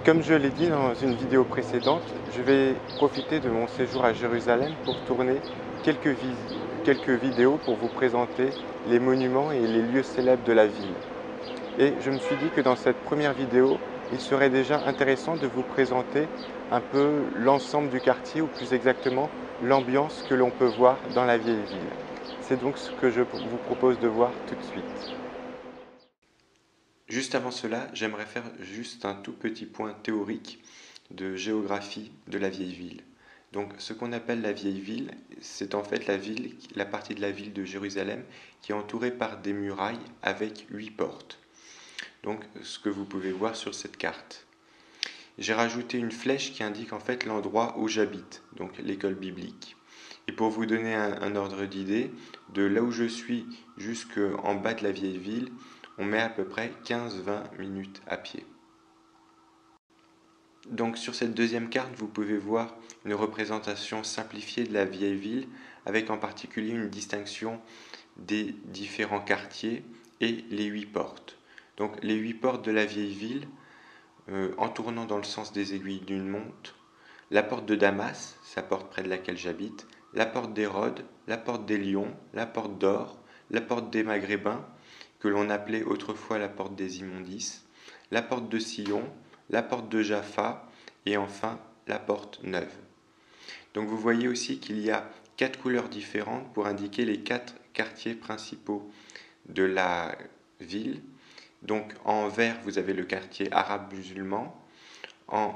Comme je l'ai dit dans une vidéo précédente, je vais profiter de mon séjour à Jérusalem pour tourner quelques vidéos pour vous présenter les monuments et les lieux célèbres de la ville. Et je me suis dit que dans cette première vidéo, il serait déjà intéressant de vous présenter un peu l'ensemble du quartier, ou plus exactement l'ambiance que l'on peut voir dans la vieille ville. C'est donc ce que je vous propose de voir tout de suite. Juste avant cela, j'aimerais faire juste un tout petit point théorique de géographie de la vieille ville. Donc ce qu'on appelle la vieille ville, c'est en fait la partie de la ville de Jérusalem qui est entourée par des murailles avec 8 portes. Donc ce que vous pouvez voir sur cette carte. J'ai rajouté une flèche qui indique en fait l'endroit où j'habite, donc l'école biblique. Et pour vous donner un ordre d'idée, de là où je suis jusqu'en bas de la vieille ville, on met à peu près 15-20 minutes à pied. Donc sur cette deuxième carte, vous pouvez voir une représentation simplifiée de la vieille ville, avec en particulier une distinction des différents quartiers et les 8 portes. Donc les 8 portes de la vieille ville, en tournant dans le sens des aiguilles d'une montre, la porte de Damas, sa porte près de laquelle j'habite, la porte d'Hérode, la porte des Lions, la porte d'Or, la porte des Maghrébins, que l'on appelait autrefois la porte des immondices, la porte de Sion, la porte de Jaffa et enfin la porte neuve. Donc vous voyez aussi qu'il y a 4 couleurs différentes pour indiquer les 4 quartiers principaux de la ville. Donc en vert, vous avez le quartier arabe-musulman, en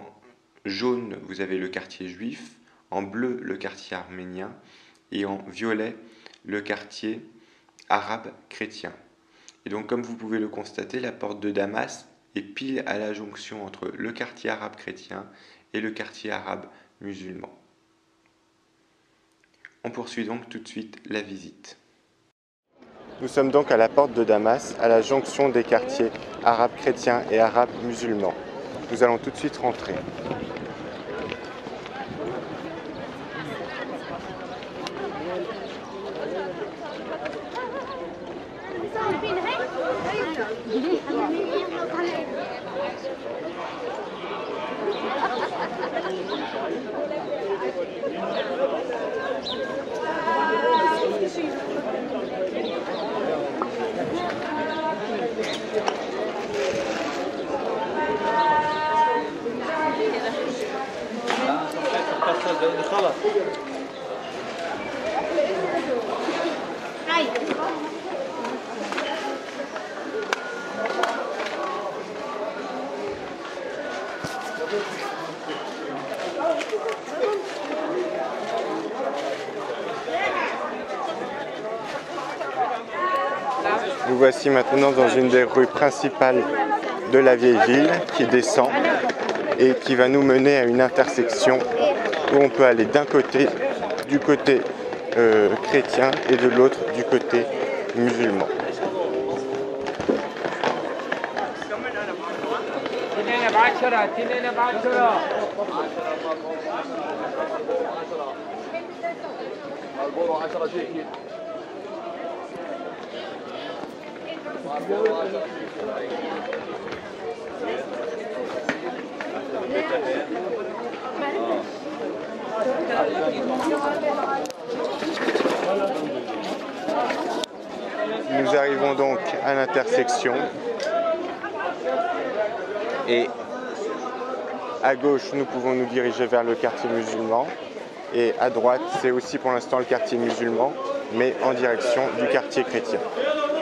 jaune, vous avez le quartier juif, en bleu, le quartier arménien et en violet, le quartier arabe-chrétien. Et donc comme vous pouvez le constater, la porte de Damas est pile à la jonction entre le quartier arabe-chrétien et le quartier arabe-musulman. On poursuit donc tout de suite la visite. Nous sommes donc à la porte de Damas, à la jonction des quartiers arabe-chrétien et arabe-musulman. Nous allons tout de suite rentrer. Nous voici maintenant dans une des rues principales de la vieille ville qui descend et qui va nous mener à une intersection où on peut aller d'un côté, du côté chrétien et de l'autre du côté musulman. Nous arrivons donc à l'intersection et à gauche nous pouvons nous diriger vers le quartier musulman et à droite c'est aussi pour l'instant le quartier musulman mais en direction du quartier chrétien.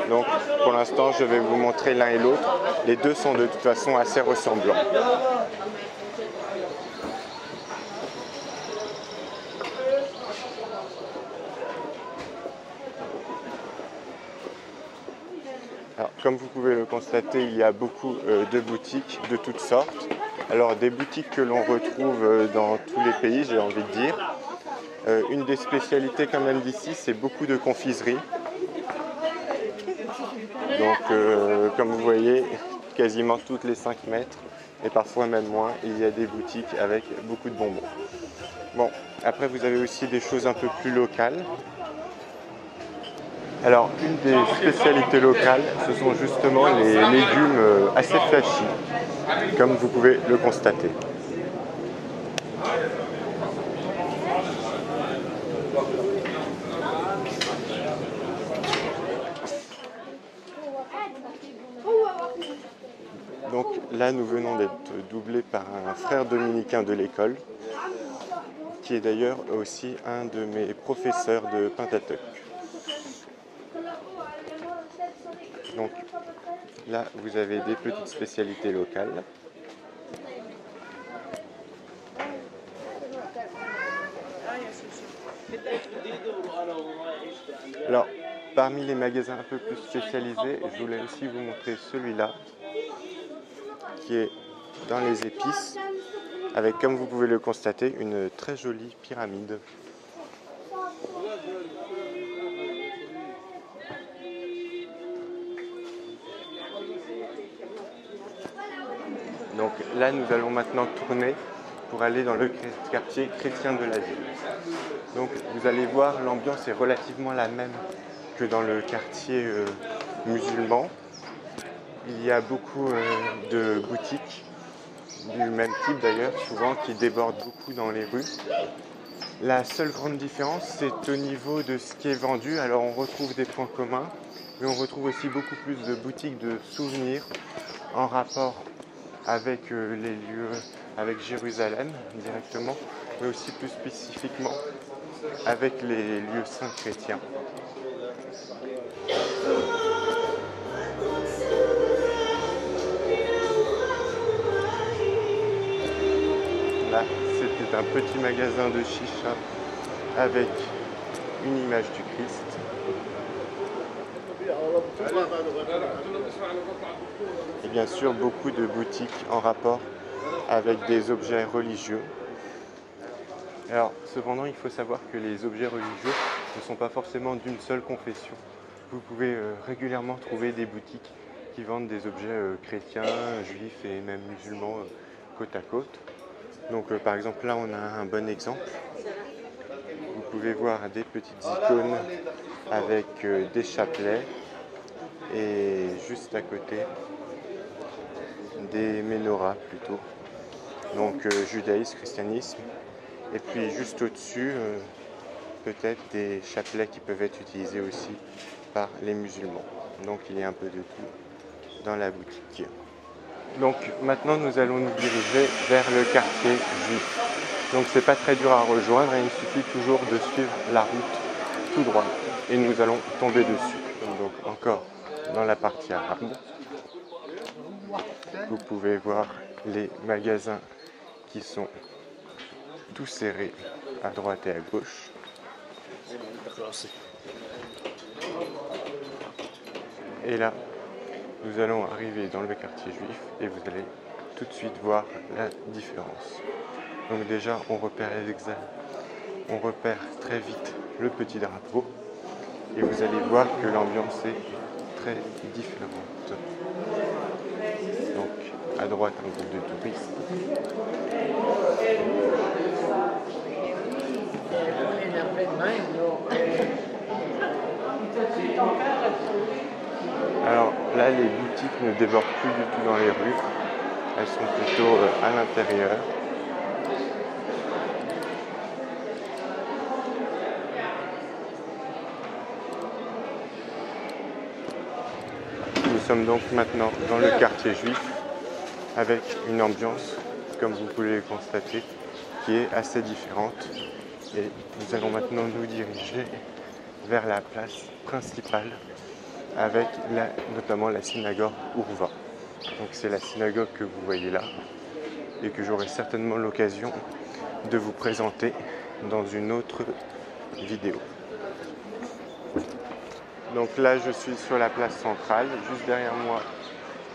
Donc pour l'instant je vais vous montrer l'un et l'autre, les deux sont de toute façon assez ressemblants. Alors, comme vous pouvez le constater, il y a beaucoup de boutiques de toutes sortes. Alors des boutiques que l'on retrouve dans tous les pays, j'ai envie de dire. Une des spécialités quand même d'ici, c'est beaucoup de confiseries. Donc comme vous voyez, quasiment toutes les 5 mètres, et parfois même moins, il y a des boutiques avec beaucoup de bonbons. Bon, après vous avez aussi des choses un peu plus locales. Alors, une des spécialités locales, ce sont justement les légumes assez flashy, comme vous pouvez le constater. Donc là, nous venons d'être doublés par un frère dominicain de l'école, qui est d'ailleurs aussi un de mes professeurs de Pentateuch. Donc là, vous avez des petites spécialités locales. Alors, parmi les magasins un peu plus spécialisés, je voulais aussi vous montrer celui-là, qui est dans les épices, avec, comme vous pouvez le constater, une très jolie pyramide. Donc là, nous allons maintenant tourner pour aller dans le quartier chrétien de la ville. Donc vous allez voir, l'ambiance est relativement la même que dans le quartier musulman. Il y a beaucoup de boutiques du même type d'ailleurs, souvent qui débordent beaucoup dans les rues. La seule grande différence, c'est au niveau de ce qui est vendu. Alors on retrouve des points communs, mais on retrouve aussi beaucoup plus de boutiques de souvenirs en rapport avec les lieux, avec Jérusalem directement, mais aussi plus spécifiquement avec les lieux saints chrétiens. Là, c'était un petit magasin de chicha avec une image du Christ. Et bien sûr, beaucoup de boutiques en rapport avec des objets religieux. Alors, cependant, il faut savoir que les objets religieux ne sont pas forcément d'une seule confession. Vous pouvez régulièrement trouver des boutiques qui vendent des objets chrétiens, juifs et même musulmans côte à côte. Donc, par exemple, là, on a un bon exemple. Vous pouvez voir des petites icônes avec des chapelets et juste à côté des menorahs plutôt. Donc, judaïsme, christianisme. Et puis juste au-dessus, peut-être des chapelets qui peuvent être utilisés aussi par les musulmans. Donc il y a un peu de tout dans la boutique. Donc maintenant nous allons nous diriger vers le quartier juif. Donc c'est pas très dur à rejoindre et il suffit toujours de suivre la route tout droit. Et nous allons tomber dessus. Donc encore dans la partie arabe. Vous pouvez voir les magasins qui sont tout serrés à droite et à gauche. Et là, nous allons arriver dans le quartier juif et vous allez tout de suite voir la différence. Donc déjà, on repère très vite le petit drapeau et vous allez voir que l'ambiance est très différente. Donc à droite, un groupe de touristes. Alors là, les boutiques ne débordent plus du tout dans les rues. Elles sont plutôt à l'intérieur. Nous sommes donc maintenant dans le quartier juif avec une ambiance, comme vous pouvez le constater, qui est assez différente. Et nous allons maintenant nous diriger vers la place principale avec notamment la synagogue Urva. Donc c'est la synagogue que vous voyez là et que j'aurai certainement l'occasion de vous présenter dans une autre vidéo. Donc là je suis sur la place centrale, juste derrière moi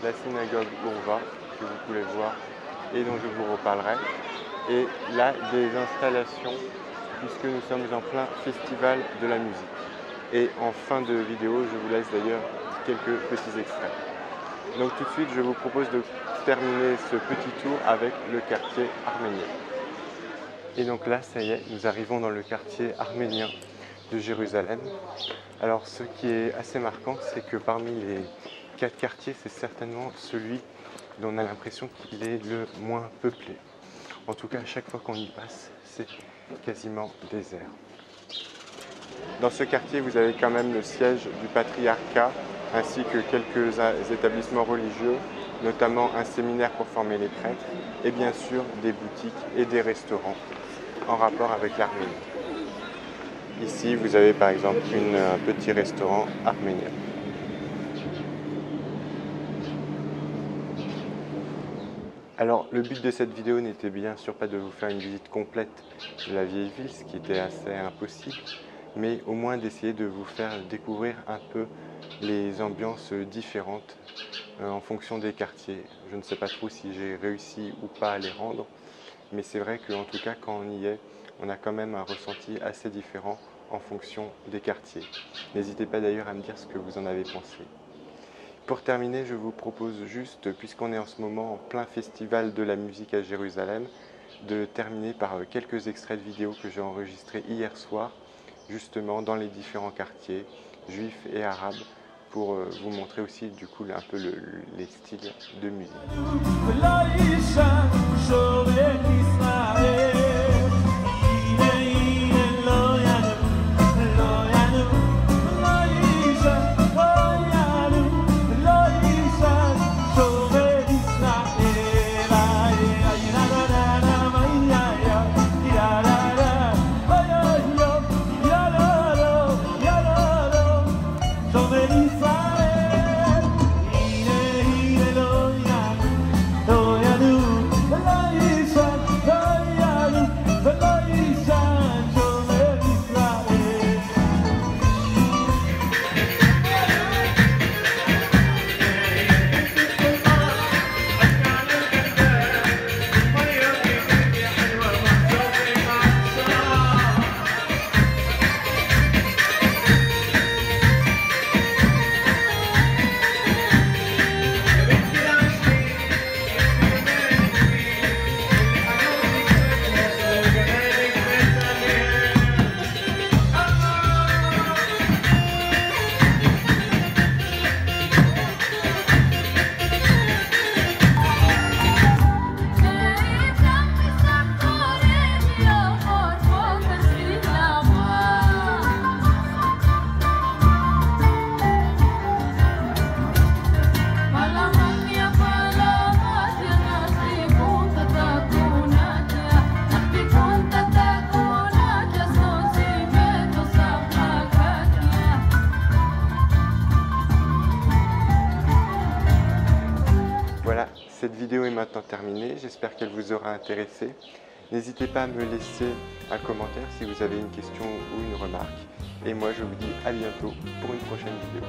la synagogue Urva que vous pouvez voir et dont je vous reparlerai. Et là des installations puisque nous sommes en plein festival de la musique. Et en fin de vidéo, je vous laisse d'ailleurs quelques petits extraits. Donc tout de suite, je vous propose de terminer ce petit tour avec le quartier arménien. Et donc là, ça y est, nous arrivons dans le quartier arménien de Jérusalem. Alors ce qui est assez marquant, c'est que parmi les 4 quartiers, c'est certainement celui dont on a l'impression qu'il est le moins peuplé. En tout cas, à chaque fois qu'on y passe, c'est quasiment désert. Dans ce quartier, vous avez quand même le siège du patriarcat, ainsi que quelques établissements religieux, notamment un séminaire pour former les prêtres, et bien sûr des boutiques et des restaurants en rapport avec l'Arménie. Ici, vous avez par exemple un petit restaurant arménien. Alors, le but de cette vidéo n'était bien sûr pas de vous faire une visite complète de la vieille ville, ce qui était assez impossible, mais au moins d'essayer de vous faire découvrir un peu les ambiances différentes en fonction des quartiers. Je ne sais pas trop si j'ai réussi ou pas à les rendre, mais c'est vrai qu'en tout cas, quand on y est, on a quand même un ressenti assez différent en fonction des quartiers. N'hésitez pas d'ailleurs à me dire ce que vous en avez pensé. Pour terminer, je vous propose juste, puisqu'on est en ce moment en plein festival de la musique à Jérusalem, de terminer par quelques extraits de vidéos que j'ai enregistrés hier soir, justement dans les différents quartiers, juifs et arabes, pour vous montrer aussi du coup un peu les styles de musique. Voilà, cette vidéo est maintenant terminée, j'espère qu'elle vous aura intéressé. N'hésitez pas à me laisser un commentaire si vous avez une question ou une remarque. Et moi je vous dis à bientôt pour une prochaine vidéo.